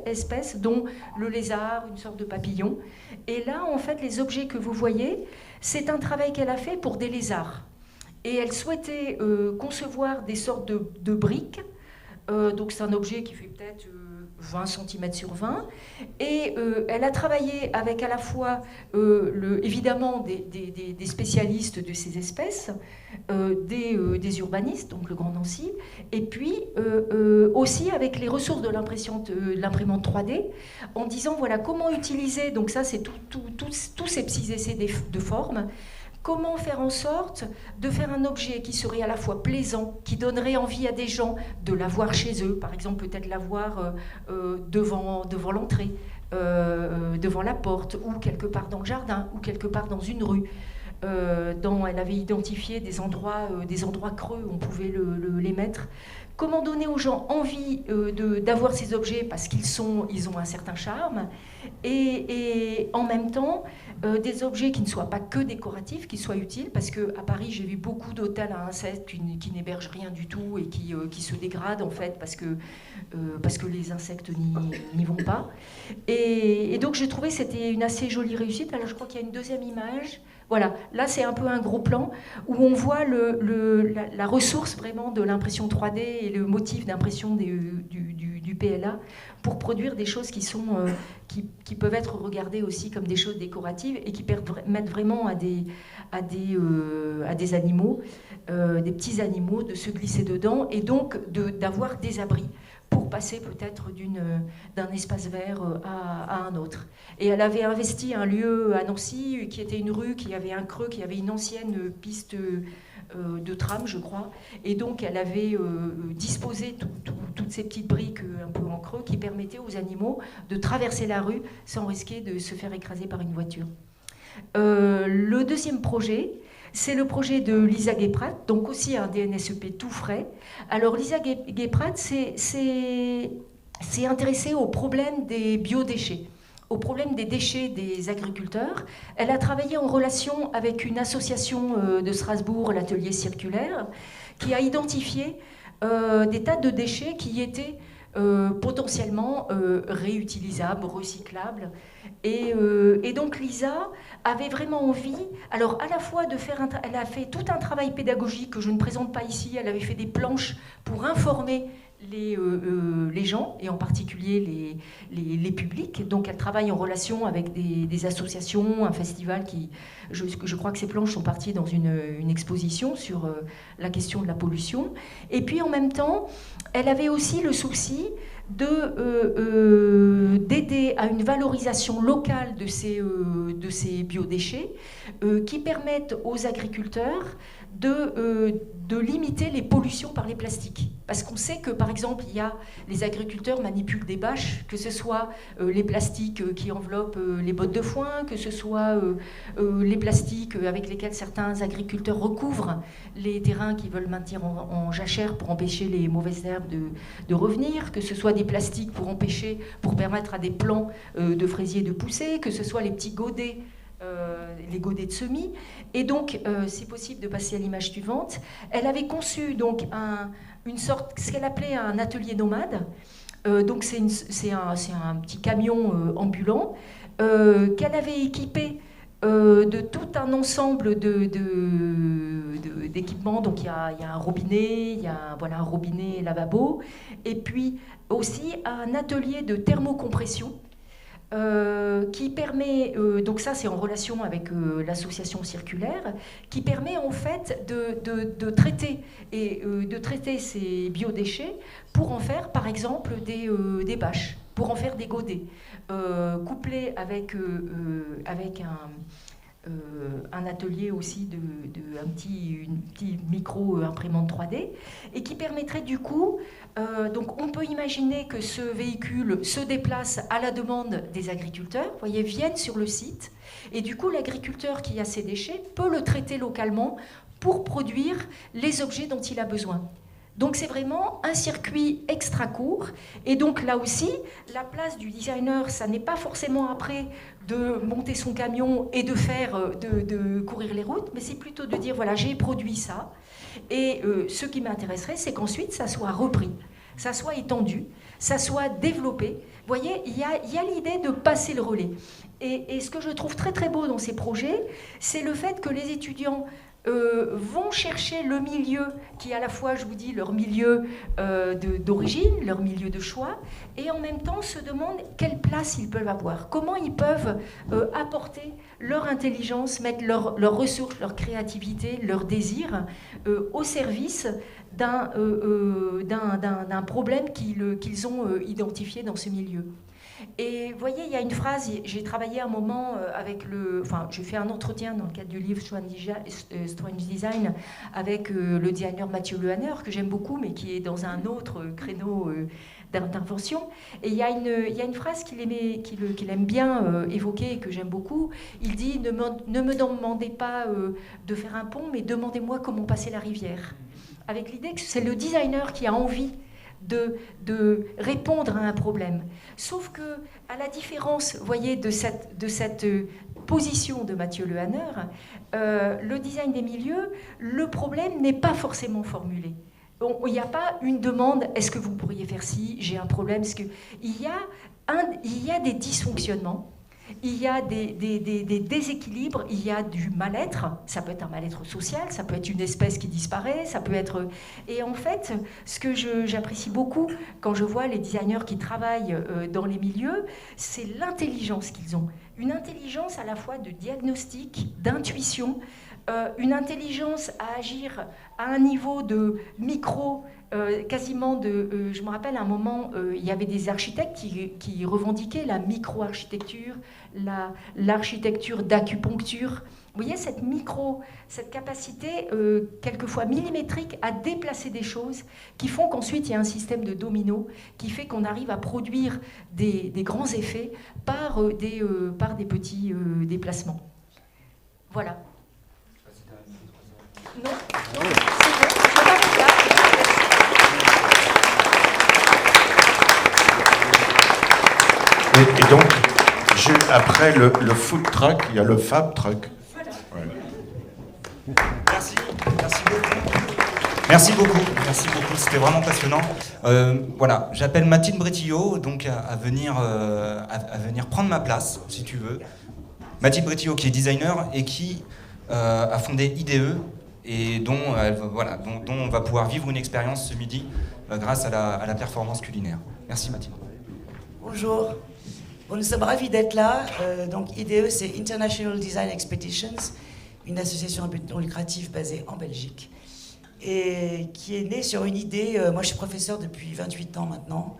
espèces, dont le lézard, une sorte de papillon. Et là, en fait, les objets que vous voyez, c'est un travail qu'elle a fait pour des lézards. Et elle souhaitait concevoir des sortes de briques. Donc c'est un objet qui fait peut-être 20 cm sur 20. Et elle a travaillé avec à la fois, évidemment, des spécialistes de ces espèces, des urbanistes, donc le Grand Nancy, et puis aussi avec les ressources de l'imprimante 3D, en disant, voilà, comment utiliser, donc ça c'est tous ces petits essais de forme, comment faire en sorte de faire un objet qui serait à la fois plaisant, qui donnerait envie à des gens de l'avoir chez eux, par exemple peut-être l'avoir devant l'entrée, devant la porte, ou quelque part dans le jardin, ou quelque part dans une rue. Elle avait identifié des endroits creux où on pouvait les mettre. Comment donner aux gens envie d'avoir ces objets parce qu'ils ont un certain charme, et en même temps des objets qui ne soient pas que décoratifs, qui soient utiles, parce qu'à Paris j'ai vu beaucoup d'hôtels à insectes qui n'hébergent rien du tout et qui se dégradent en fait parce que les insectes n'y vont pas. Et donc j'ai trouvé que c'était une assez jolie réussite. Alors je crois qu'il y a une deuxième image. Voilà, là c'est un peu un gros plan où on voit la ressource vraiment de l'impression 3D et le motif d'impression du PLA pour produire des choses qui peuvent être regardées aussi comme des choses décoratives et qui permettent vraiment à des animaux, des petits animaux, de se glisser dedans et donc d'avoir des abris pour passer peut-être d'un espace vert à un autre. Et elle avait investi un lieu à Nancy qui était une rue, qui avait un creux, qui avait une ancienne piste de tram, je crois. Et donc elle avait disposé toutes ces petites briques un peu en creux qui permettaient aux animaux de traverser la rue sans risquer de se faire écraser par une voiture. Le deuxième projet, c'est le projet de Lisa Geprat, donc aussi un DNSEP tout frais. Alors Lisa Geprat s'est intéressée au problème des biodéchets, au problème des déchets des agriculteurs. Elle a travaillé en relation avec une association de Strasbourg, l'Atelier Circulaire, qui a identifié des tas de déchets qui étaient potentiellement réutilisables, recyclables. Et donc Lisa avait vraiment envie, alors à la fois de faire, elle a fait tout un travail pédagogique que je ne présente pas ici, elle avait fait des planches pour informer les gens, et en particulier les publics. Donc elle travaille en relation avec des associations, un festival je crois que ces planches sont parties dans une exposition sur la question de la pollution. Et puis en même temps, elle avait aussi le souci d'aider à une valorisation locale de ces biodéchets qui permettent aux agriculteurs de limiter les pollutions par les plastiques. Parce qu'on sait que, par exemple, les agriculteurs manipulent des bâches, que ce soit les plastiques qui enveloppent les bottes de foin, que ce soit les plastiques avec lesquels certains agriculteurs recouvrent les terrains qu'ils veulent maintenir en jachère pour empêcher les mauvaises herbes de revenir, que ce soit des plastiques pour permettre à des plants de fraisiers de pousser, que ce soit les petits godets, les godets de semis. Et donc, c'est possible de passer à l'image suivante. Elle avait conçu donc une sorte, ce qu'elle appelait un atelier nomade. Donc c'est un petit camion ambulant qu'elle avait équipé de tout un ensemble d'équipements. Donc il y a un robinet, il y a un robinet lavabo, et puis aussi un atelier de thermocompression qui permet, donc ça c'est en relation avec l'association circulaire, qui permet en fait de traiter ces biodéchets pour en faire par exemple des bâches, pour en faire des godets, couplés avec un atelier aussi une petite micro-imprimante 3D, et qui permettrait du coup, donc on peut imaginer que ce véhicule se déplace à la demande des agriculteurs, vous voyez, viennent sur le site, et du coup l'agriculteur qui a ses déchets peut le traiter localement pour produire les objets dont il a besoin. Donc c'est vraiment un circuit extra court. Et donc là aussi, la place du designer, ça n'est pas forcément après de monter son camion et de faire, de courir les routes, mais c'est plutôt de dire, voilà, j'ai produit ça. Et ce qui m'intéresserait, c'est qu'ensuite, ça soit repris, ça soit étendu, ça soit développé. Vous voyez, il y a l'idée de passer le relais. Et ce que je trouve très très beau dans ces projets, c'est le fait que les étudiants vont chercher le milieu qui est à la fois, je vous dis, leur milieu d'origine, leur milieu de choix, et en même temps se demandent quelle place ils peuvent avoir, comment ils peuvent apporter leur intelligence, mettre leurs ressources, leur créativité, leur désir au service d'un problème qu'ils ont identifié dans ce milieu. Et vous voyez, il y a une phrase, j'ai travaillé un moment j'ai fait un entretien dans le cadre du livre Strange Design avec le designer Mathieu Lehanner, que j'aime beaucoup, mais qui est dans un autre créneau d'intervention. Et il y a une phrase qu'il aime bien évoquer et que j'aime beaucoup. Il dit, ne me demandez pas de faire un pont, mais demandez-moi comment passer la rivière. Avec l'idée que c'est le designer qui a envie de répondre à un problème. Sauf que, à la différence, voyez, de cette position de Mathieu Lehanner, le design des milieux, le problème n'est pas forcément formulé. Il n'y a pas une demande, est-ce que vous pourriez faire ci, j'ai un problème, il y a des dysfonctionnements. Il y a des déséquilibres, il y a du mal-être, ça peut être un mal-être social, ça peut être une espèce qui disparaît, ça peut être... Et en fait, ce que j'apprécie beaucoup quand je vois les designers qui travaillent dans les milieux, c'est l'intelligence qu'ils ont. Une intelligence à la fois de diagnostic, d'intuition, une intelligence à agir à un niveau de micro, quasiment je me rappelle à un moment, il y avait des architectes qui revendiquaient la micro-architecture, l'architecture d'acupuncture. Vous voyez, cette capacité quelquefois millimétrique à déplacer des choses qui font qu'ensuite il y a un système de domino qui fait qu'on arrive à produire des grands effets par des petits déplacements. Voilà. Non, c'est bon, je m'arrête là. Et donc, après le food truck, il y a le fab truck. Voilà. Ouais. Merci beaucoup, c'était vraiment passionnant. Voilà, j'appelle Mathilde Bretillot donc à venir prendre ma place, si tu veux. Mathilde Bretillot qui est designer et qui a fondé IDE et dont on va pouvoir vivre une expérience ce midi grâce à la performance culinaire. Merci Mathilde. Bonjour. Bon, nous sommes ravis d'être là. Donc IDE, c'est International Design Expeditions, une association à but non lucratif basée en Belgique et qui est née sur une idée. Moi, je suis professeur depuis 28 ans maintenant,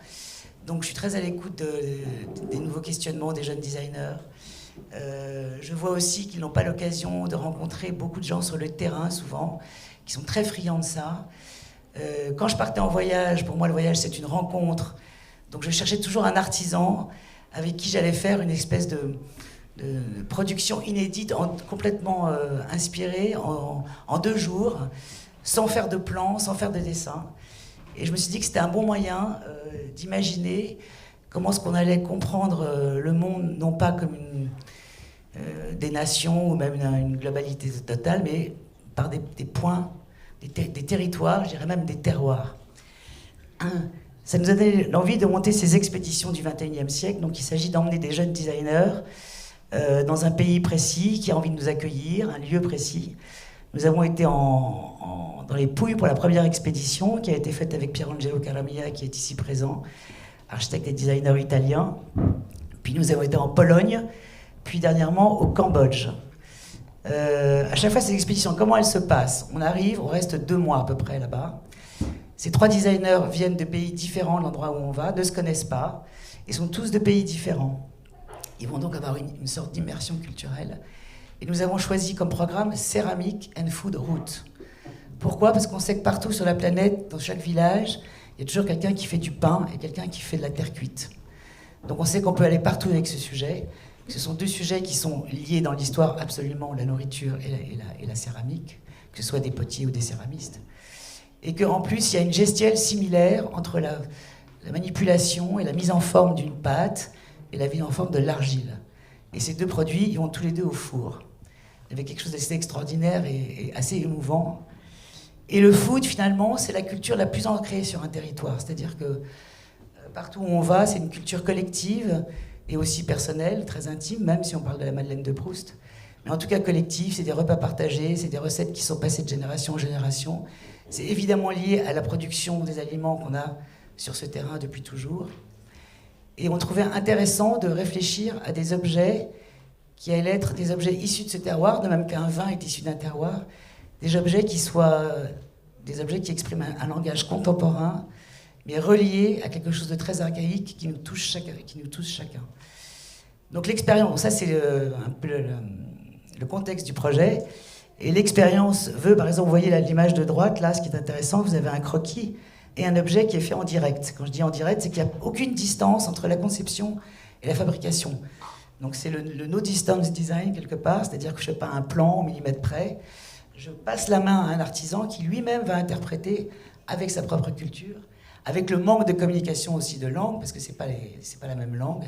donc je suis très à l'écoute des nouveaux questionnements des jeunes designers. Je vois aussi qu'ils n'ont pas l'occasion de rencontrer beaucoup de gens sur le terrain, souvent, qui sont très friands de ça. Quand je partais en voyage, pour moi, le voyage, c'est une rencontre. Donc je cherchais toujours un artisan avec qui j'allais faire une espèce de production inédite, complètement inspirée, en 2 jours, sans faire de plan, sans faire de dessin. Et je me suis dit que c'était un bon moyen d'imaginer comment est-ce qu'on allait comprendre le monde, non pas comme des nations ou même une globalité totale, mais par des points, des territoires, je dirais même des terroirs. Ça nous a donné l'envie de monter ces expéditions du XXIe siècle. Donc il s'agit d'emmener des jeunes designers dans un pays précis qui a envie de nous accueillir, un lieu précis. Nous avons été dans les Pouilles pour la première expédition qui a été faite avec Pierangelo Caramia qui est ici présent, architecte et designer italien. Puis nous avons été en Pologne, puis dernièrement au Cambodge. À chaque fois ces expéditions, comment elles se passent? On arrive, on reste 2 mois à peu près là-bas. Ces 3 designers viennent de pays différents, l'endroit où on va, ne se connaissent pas, et sont tous de pays différents. Ils vont donc avoir une sorte d'immersion culturelle. Et nous avons choisi comme programme Ceramic and Food Route. Pourquoi? Parce qu'on sait que partout sur la planète, dans chaque village, il y a toujours quelqu'un qui fait du pain et quelqu'un qui fait de la terre cuite. Donc on sait qu'on peut aller partout avec ce sujet. Ce sont 2 sujets qui sont liés dans l'histoire absolument, la nourriture et la céramique, que ce soit des potiers ou des céramistes. et qu'en plus, il y a une gestuelle similaire entre la manipulation et la mise en forme d'une pâte et la mise en forme de l'argile. Et ces deux produits, ils vont tous les deux au four. Il y avait quelque chose d'assez extraordinaire et assez émouvant. Et le food, finalement, c'est la culture la plus ancrée sur un territoire. C'est-à-dire que partout où on va, c'est une culture collective et aussi personnelle, très intime, même si on parle de la Madeleine de Proust. Mais en tout cas collective, c'est des repas partagés, c'est des recettes qui sont passées de génération en génération. C'est évidemment lié à la production des aliments qu'on a sur ce terrain depuis toujours. Et on trouvait intéressant de réfléchir à des objets qui allaient être des objets issus de ce terroir, de même qu'un vin est issu d'un terroir, des objets qui soient des objets qui expriment un langage contemporain, mais reliés à quelque chose de très archaïque qui nous touche chacun. Donc l'expérience, ça c'est un peu le contexte du projet. Et l'expérience veut, par exemple, vous voyez l'image de droite, là, ce qui est intéressant, vous avez un croquis et un objet qui est fait en direct. Quand je dis en direct, c'est qu'il n'y a aucune distance entre la conception et la fabrication. Donc c'est le no distance design quelque part, c'est-à-dire que je ne fais pas un plan au millimètre près, je passe la main à un artisan qui lui-même va interpréter avec sa propre culture, avec le manque de communication aussi de langue, parce que c'est pas la même langue.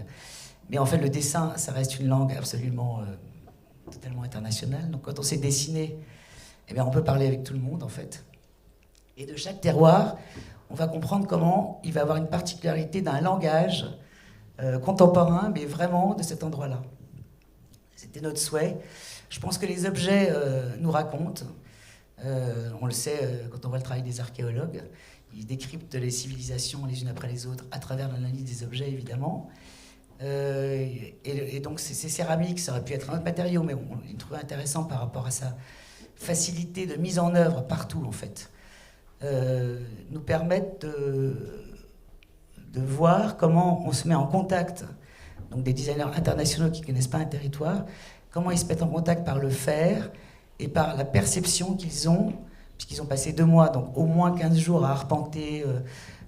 Mais en fait, le dessin, ça reste une langue absolument totalement internationale. Donc quand on sait dessiner, eh bien, on peut parler avec tout le monde, en fait. Et de chaque terroir, on va comprendre comment il va avoir une particularité d'un langage contemporain, mais vraiment de cet endroit-là. C'était notre souhait. Je pense que les objets nous racontent. On le sait quand on voit le travail des archéologues. Ils décryptent les civilisations les unes après les autres à travers l'analyse des objets, évidemment. Et donc ces céramiques, ça aurait pu être un autre matériau, mais on trouvait intéressant par rapport à sa facilité de mise en œuvre partout, en fait. Nous permettent de voir comment on se met en contact, donc des designers internationaux qui ne connaissent pas un territoire, comment ils se mettent en contact par le faire et par la perception qu'ils ont, puisqu'ils ont passé 2 mois, donc au moins 15 jours à arpenter,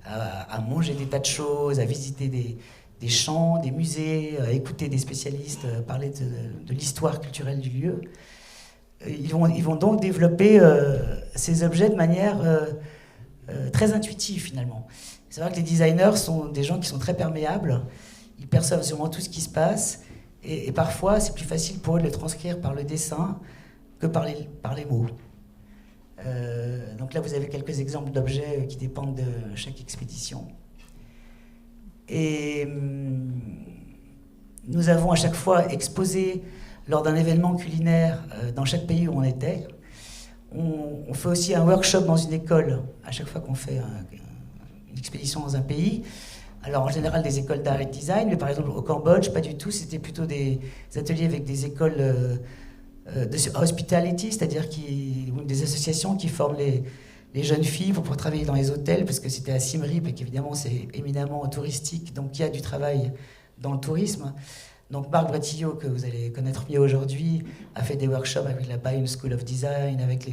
à manger des tas de choses, à visiter des champs, des musées, à écouter des spécialistes parler de l'histoire culturelle du lieu. Ils vont donc développer ces objets de manière très intuitive, finalement. C'est vrai que les designers sont des gens qui sont très perméables, ils perçoivent sûrement tout ce qui se passe, et parfois c'est plus facile pour eux de le transcrire par le dessin que par les mots. Donc là, vous avez quelques exemples d'objets qui dépendent de chaque expédition. Et nous avons à chaque fois exposé, lors d'un événement culinaire dans chaque pays où on était. On fait aussi un workshop dans une école à chaque fois qu'on fait une expédition dans un pays. Alors en général des écoles d'art et de design, mais par exemple au Cambodge, pas du tout, c'était plutôt des ateliers avec des écoles de hospitality, c'est-à-dire des associations qui forment les jeunes filles pour pouvoir travailler dans les hôtels, parce que c'était à Siem Reap et qu'évidemment c'est éminemment touristique, donc il y a du travail dans le tourisme. Donc Marc Bretillo, que vous allez connaître mieux aujourd'hui, a fait des workshops avec la Bayeux School of Design, avec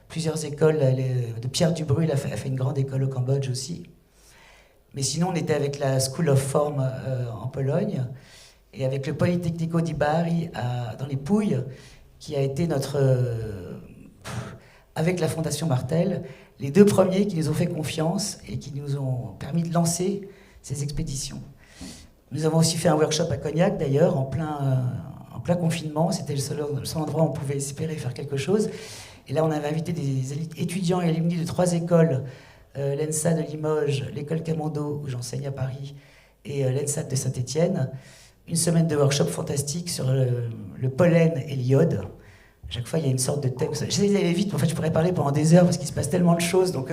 plusieurs écoles, de Pierre Dubrul a fait une grande école au Cambodge aussi. Mais sinon on était avec la School of Form en Pologne, et avec le Politecnico di Bari dans les Pouilles, qui a été avec la Fondation Martel, les 2 premiers qui nous ont fait confiance et qui nous ont permis de lancer ces expéditions. Nous avons aussi fait un workshop à Cognac, d'ailleurs, en plein confinement. C'était le seul endroit où on pouvait espérer faire quelque chose. Et là, on avait invité des étudiants et alumni de 3 écoles, l'ENSA de Limoges, l'école Camondo, où j'enseigne à Paris, et l'ENSA de Saint-Étienne. Une semaine de workshop fantastique sur le pollen et l'iode. À chaque fois, il y a une sorte de thème. J'essaie d'aller vite, mais en fait, je pourrais parler pendant des heures parce qu'il se passe tellement de choses. Donc,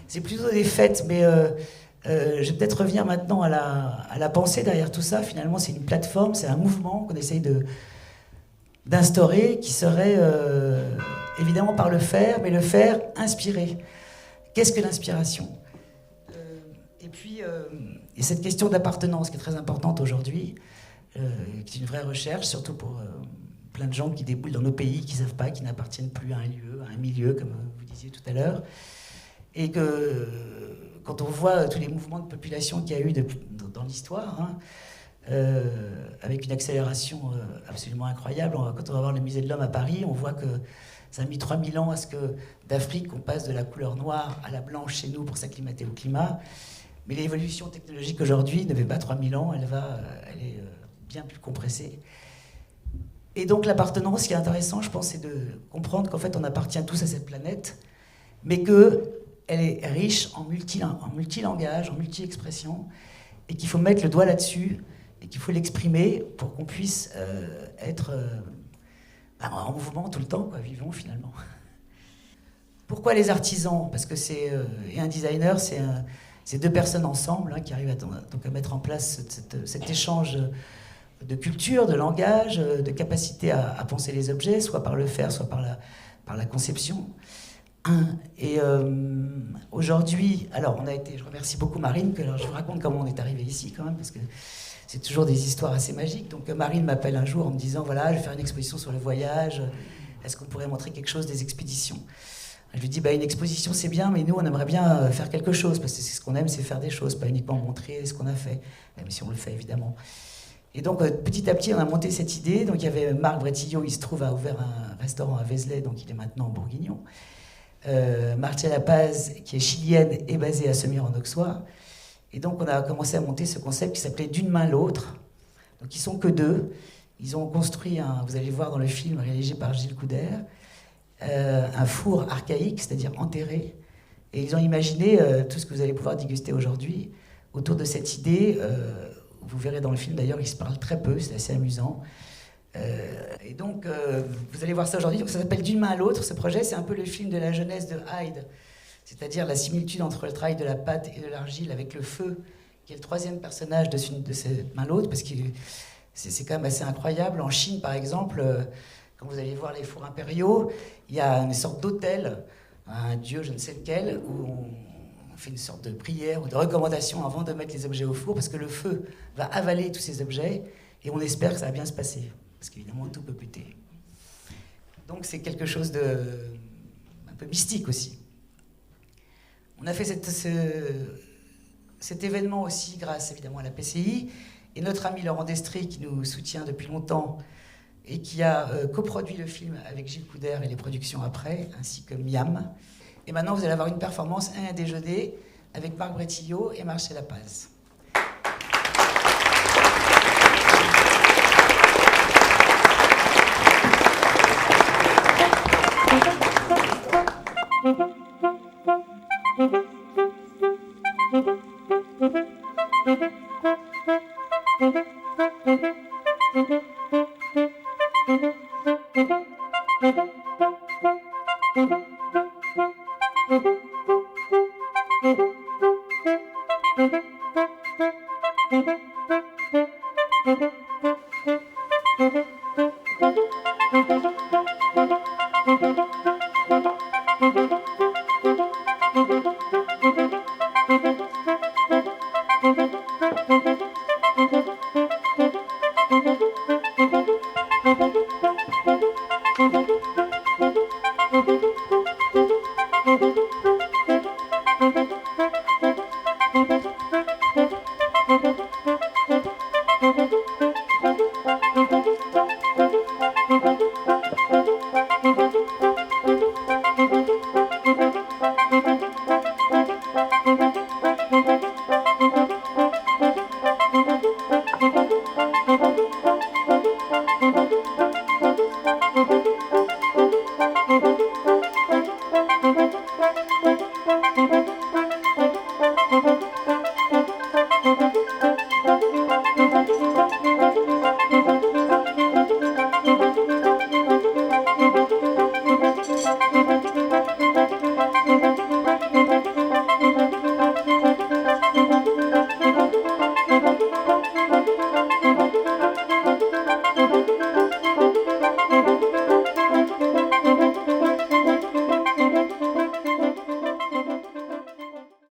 c'est plutôt des fêtes, mais je vais peut-être revenir maintenant à la pensée derrière tout ça. Finalement, c'est une plateforme, c'est un mouvement qu'on essaye d'instaurer qui serait évidemment par le faire, mais le faire inspiré. Qu'est-ce que l'inspiration ? Et puis, il y a cette question d'appartenance qui est très importante aujourd'hui, qui est une vraie recherche, surtout pour plein de gens qui déboulent dans nos pays, qui ne savent pas, qui n'appartiennent plus à un lieu, à un milieu, comme vous disiez tout à l'heure. Et que quand on voit tous les mouvements de population qu'il y a eu dans l'histoire, avec une accélération absolument incroyable, quand on va voir le musée de l'Homme à Paris, on voit que Ça a mis 3000 ans à ce que d'Afrique, on passe de la couleur noire à la blanche chez nous pour s'acclimater au climat. Mais l'évolution technologique aujourd'hui ne fait pas 3000 ans, elle est bien plus compressée. Et donc l'appartenance, ce qui est intéressant, je pense, c'est de comprendre qu'en fait on appartient tous à cette planète, mais qu'elle est riche en multilangage, en multi-expression, et qu'il faut mettre le doigt là-dessus, et qu'il faut l'exprimer pour qu'on puisse être en mouvement tout le temps, quoi, vivons finalement. Pourquoi les artisans? Parce que et un designer, c'est deux personnes ensemble qui arrivent à mettre en place cet échange de culture, de langage, de capacité à penser les objets, soit par le faire, soit par la conception. Et aujourd'hui, alors je remercie beaucoup Marine, alors je vous raconte comment on est arrivé ici quand même, parce que c'est toujours des histoires assez magiques. Donc Marine m'appelle un jour en me disant, voilà, je vais faire une exposition sur le voyage, est-ce qu'on pourrait montrer quelque chose des expéditions? Je lui dis, une exposition c'est bien, mais nous on aimerait bien faire quelque chose, parce que c'est ce qu'on aime, c'est faire des choses, pas uniquement montrer ce qu'on a fait, même si on le fait évidemment. Et donc petit à petit on a monté cette idée. Donc il y avait Marc Bretillo, il se trouve a ouvert un restaurant à Vézelay, donc il est maintenant en Bourguignon. Marcella Paz, qui est chilienne, est basée à Semur en Auxois. Et donc on a commencé à monter ce concept qui s'appelait D'une main l'autre. Donc ils sont que deux. Ils ont construit vous allez voir dans le film réalisé par Gilles Couder, un four archaïque, c'est-à-dire enterré. Et ils ont imaginé tout ce que vous allez pouvoir déguster aujourd'hui autour de cette idée. Vous verrez dans le film d'ailleurs, ils se parlent très peu, c'est assez amusant. Et donc, vous allez voir ça aujourd'hui. Ça s'appelle D'une main à l'autre. Ce projet, c'est un peu le film de la jeunesse de Hyde, c'est-à-dire la similitude entre le travail de la pâte et de l'argile avec le feu, qui est le troisième personnage de cette main à l'autre, parce que c'est quand même assez incroyable. En Chine, par exemple, quand vous allez voir les fours impériaux, il y a une sorte d'autel, un dieu, je ne sais lequel, où on fait une sorte de prière ou de recommandation avant de mettre les objets au four, parce que le feu va avaler tous ces objets, et on espère que ça va bien se passer. Parce qu'évidemment, tout peut buter. Donc c'est quelque chose un peu mystique aussi. On a fait cet événement aussi grâce évidemment à la PCI, et notre ami Laurent Destré, qui nous soutient depuis longtemps, et qui a coproduit le film avec Gilles Couder et les productions après, ainsi que Miam. Et maintenant, vous allez avoir une performance, un déjeuner, avec Marc Bretillo et Marcella Paz.